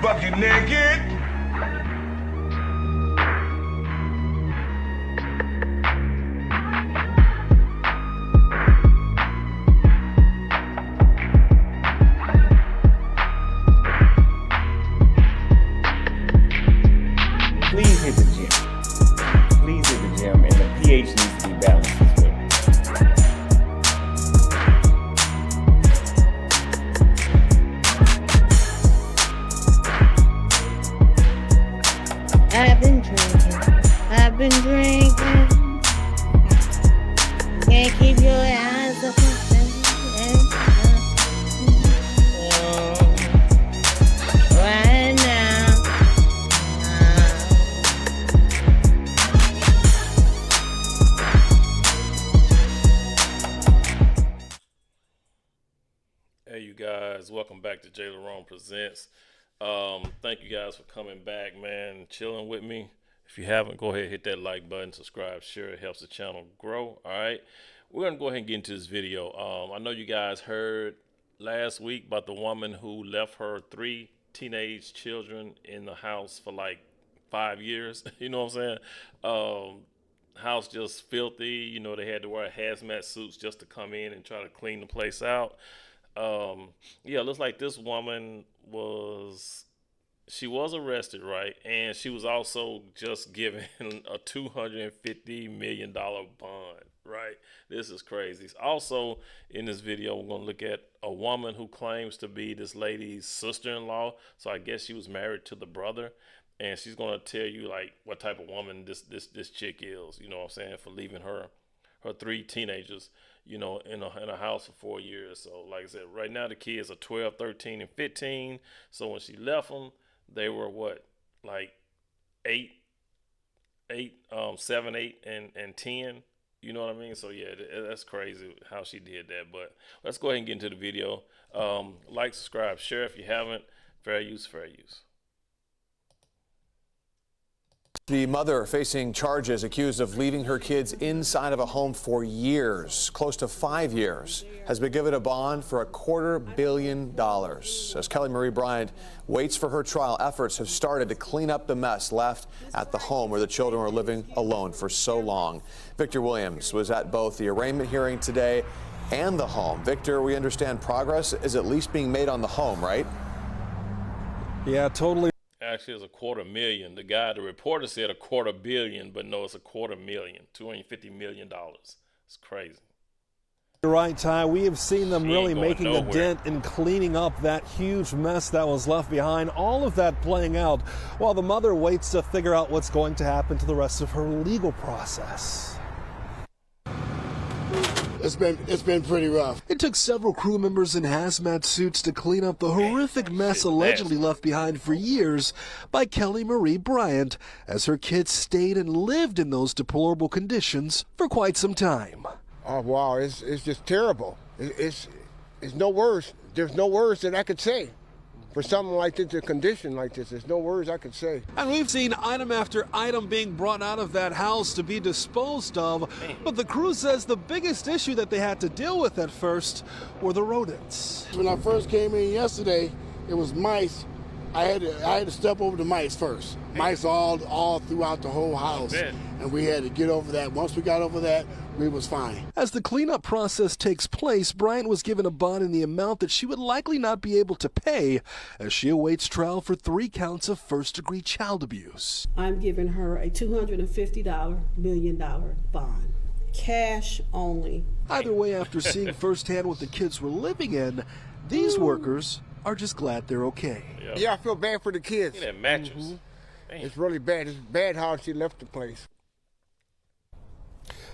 Bucket naked. Please hit the gym. Please hit the gym, and the pH needs to be balanced as well. I've been drinking. Can't keep your eyes open. Right now. Hey, you guys, welcome back to Jay Lerone Presents. Thank you guys for coming back, man, chilling with me. If you haven't, go ahead, hit that like button, subscribe, share. It helps the channel grow. All right, we're gonna go ahead and get into this video. I know you guys heard last week about the woman who left her 3 teenage children in the house for like 5 years. You know what I'm saying? House just filthy. You know, they had to wear hazmat suits just to come in and try to clean the place out. Yeah, looks like this woman was arrested, right? And she was also just given a $250 million bond, right? This is crazy. Also, in this video, we're going to look at a woman who claims to be this lady's sister-in-law. So I guess she was married to the brother. And she's going to tell you, like, what type of woman this chick is, you know what I'm saying, for leaving her 3 teenagers, you know, in a house for 4 years. So like I said, right now the kids are 12, 13, and 15. So when she left them, they were what, like 7, 8, and 10. You know what I mean? So yeah, that's crazy how she did that. But let's go ahead and get into the video. Like, subscribe, share if you haven't. Fair use, fair use. The mother facing charges accused of leaving her kids inside of a home for years, close to 5 years, has been given a bond for $250 million. As Kelly Marie Bryant waits for her trial, efforts have started to clean up the mess left at the home where the children were living alone for so long. Victor Williams was at both the arraignment hearing today and the home. Victor, we understand progress is at least being made on the home, right? Yeah, totally. Actually, it's $250,000. The reporter said $250 million, but no, it's $250,000, $250 million. It's crazy. Right, Ty. We have seen them really making a dent in cleaning up that huge mess that was left behind. All of that playing out while the mother waits to figure out what's going to happen to the rest of her legal process. It's been pretty rough. It took several crew members in hazmat suits to clean up the horrific mess allegedly left behind for years by Kelly Marie Bryant, as her kids stayed and lived in those deplorable conditions for quite some time. Oh wow, it's just terrible. It's no words. There's no words that I could say for something like this, a condition like this. There's no words I could say. And we've seen item after item being brought out of that house to be disposed of, but the crew says the biggest issue that they had to deal with at first were the rodents. When I first came in yesterday, it was mice. I had to step over the mice first. Mice all throughout the whole house, and we had to get over that. Once we got over that, we was fine. As the cleanup process takes place, Bryant was given a bond in the amount that she would likely not be able to pay as she awaits trial for 3 counts of first-degree child abuse. I'm giving her a $250 million bond. Cash only. Either way, after seeing firsthand what the kids were living in, these workers are just glad they're okay. Yeah, I feel bad for the kids. Look at that mattress. It's really bad. It's bad how she left the place.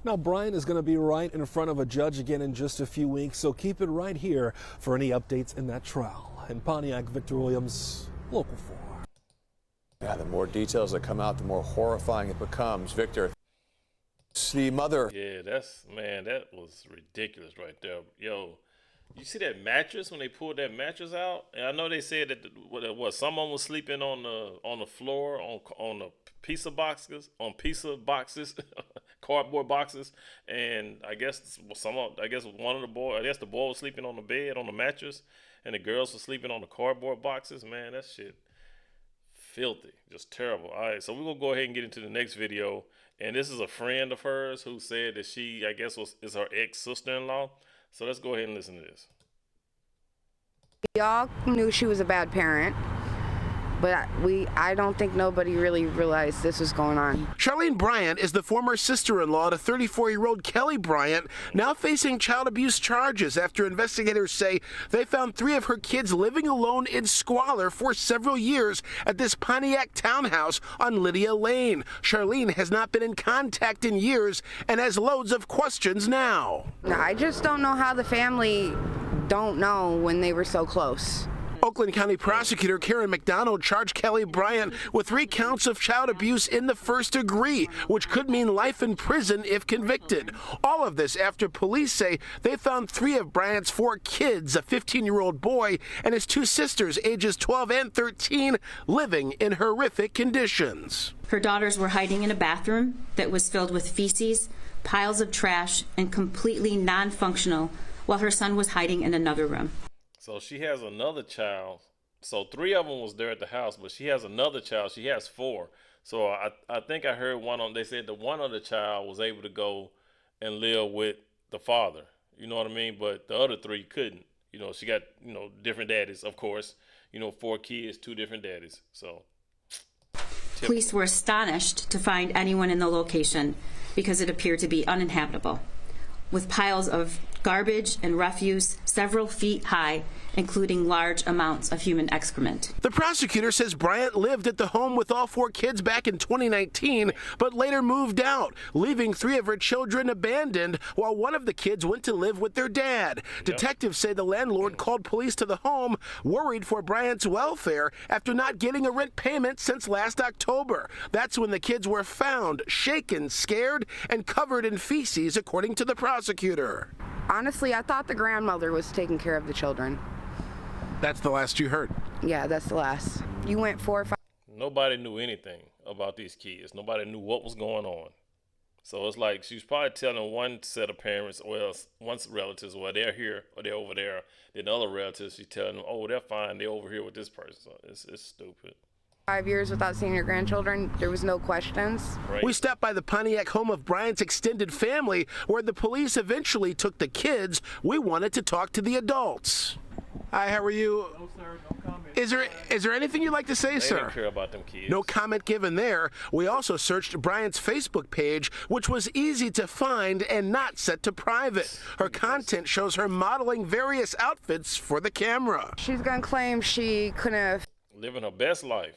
Now, Bryant is going to be right in front of a judge again in just a few weeks, so keep it right here for any updates in that trial. In Pontiac, Victor Williams, Local 4. Yeah, the more details that come out, the more horrifying it becomes. Victor, the mother. Yeah, that was ridiculous right there. Yo, you see that mattress when they pulled that mattress out? And I know they said that someone was sleeping on the floor on a pizza boxes, cardboard boxes, and I guess one of the boys, the boy was sleeping on the bed on the mattress, and the girls were sleeping on the cardboard boxes. Man, that shit filthy, just terrible. All right, so we're gonna go ahead and get into the next video, and this is a friend of hers who said that she, I guess, is her ex-sister-in-law. So let's go ahead and listen to this. Y'all knew she was a bad parent, but I don't think nobody really realized this was going on. Charlene Bryant is the former sister-in-law to 34-year-old Kelly Bryant, now facing child abuse charges after investigators say they found 3 of her kids living alone in squalor for several years at this Pontiac townhouse on Lydia Lane. Charlene has not been in contact in years and has loads of questions now. I just don't know how the family don't know when they were so close. Oakland County Prosecutor Karen McDonald charged Kelly Bryant with 3 counts of child abuse in the first degree, which could mean life in prison if convicted. All of this after police say they found 3 of Bryant's 4 kids, a 15-year-old boy and his 2 sisters, ages 12 and 13, living in horrific conditions. Her daughters were hiding in a bathroom that was filled with feces, piles of trash, and completely non-functional, while her son was hiding in another room. So she has another child. So 3 of them was there at the house, but she has another child. She has 4. So I think I heard they said that one other child was able to go and live with the father. You know what I mean? But the other 3 couldn't. You know, she got, different daddies, of course. 4 kids, 2 different daddies. So police were astonished to find anyone in the location because it appeared to be uninhabitable, with piles of garbage and refuse several feet high, including large amounts of human excrement. The prosecutor says Bryant lived at the home with all 4 kids back in 2019, but later moved out, leaving 3 of her children abandoned while one of the kids went to live with their dad. Detectives say the landlord called police to the home, worried for Bryant's welfare after not getting a rent payment since last October. That's when the kids were found, shaken, scared, and covered in feces, according to the prosecutor. Honestly, I thought the grandmother was taking care of the children. That's the last you heard? Yeah, that's the last. You went 4 or 5. Nobody knew anything about these kids. Nobody knew what was going on. So it's like she was probably telling one set of parents, one relatives, well, they're here or they're over there. Then the other relatives, she's telling them, oh, they're fine. They're over here with this person. So it's stupid. 5 years without seeing your grandchildren, there was no questions. Right. We stopped by the Pontiac home of Bryant's extended family, where the police eventually took the kids. We wanted to talk to the adults. Hi, how are you? No, sir, no comment. Is there anything you'd like to say, sir? They don't care about them kids. No comment given there. We also searched Bryant's Facebook page, which was easy to find and not set to private. Her content shows her modeling various outfits for the camera. She's gonna claim she couldn't have. Living her best life.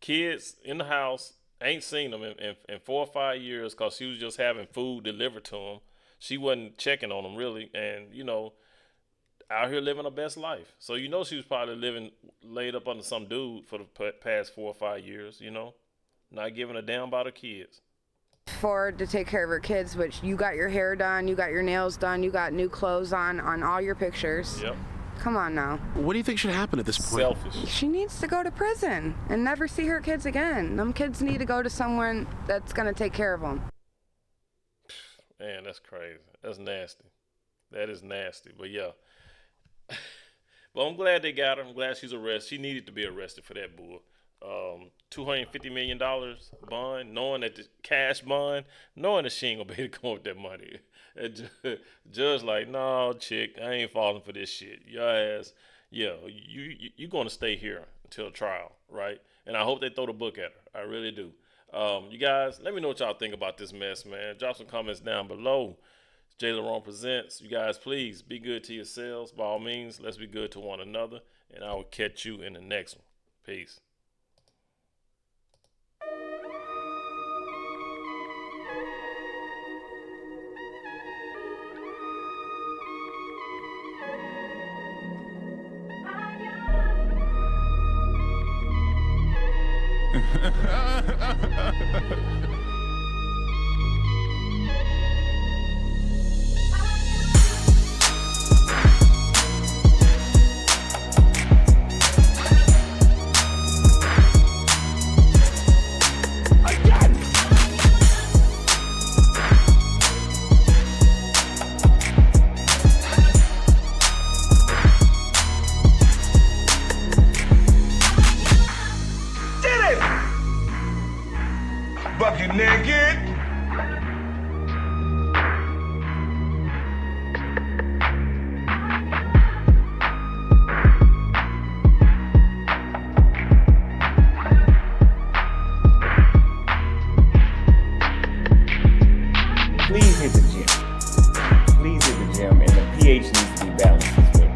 Kids in the house, ain't seen them in 4 or 5 years because she was just having food delivered to them. She wasn't checking on them really, and out here living her best life. So she was probably laid up under some dude for the past 4 or 5 years. Not giving a damn about her kids. Afford to take care of her kids, but you got your hair done, you got your nails done, you got new clothes on all your pictures. Yep. Come on now. What do you think should happen at this point? Selfish. She needs to go to prison and never see her kids again. Them kids need to go to someone that's going to take care of them. Man, that's crazy. That's nasty. That is nasty. But yeah. But I'm glad they got her. I'm glad she's arrested. She needed to be arrested for that bull. $250 million bond, knowing that the cash bond, knowing that she ain't gonna be able to come up with that money. Judge like, no, chick, I ain't falling for this shit. Your ass, you gonna stay here until trial, right? And I hope they throw the book at her. I really do. You guys, let me know what y'all think about this mess, man. Drop some comments down below. It's J. Lerone Presents. You guys, please be good to yourselves. By all means, let's be good to one another. And I will catch you in the next one. Peace. Bucket naked. Please hit the gym. Please hit the gym, and the pH needs to be balanced as well.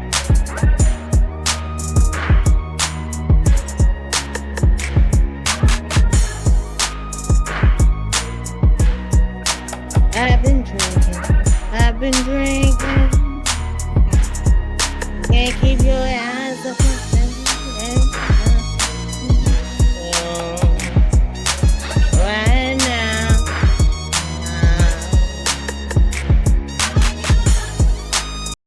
I've been drinking.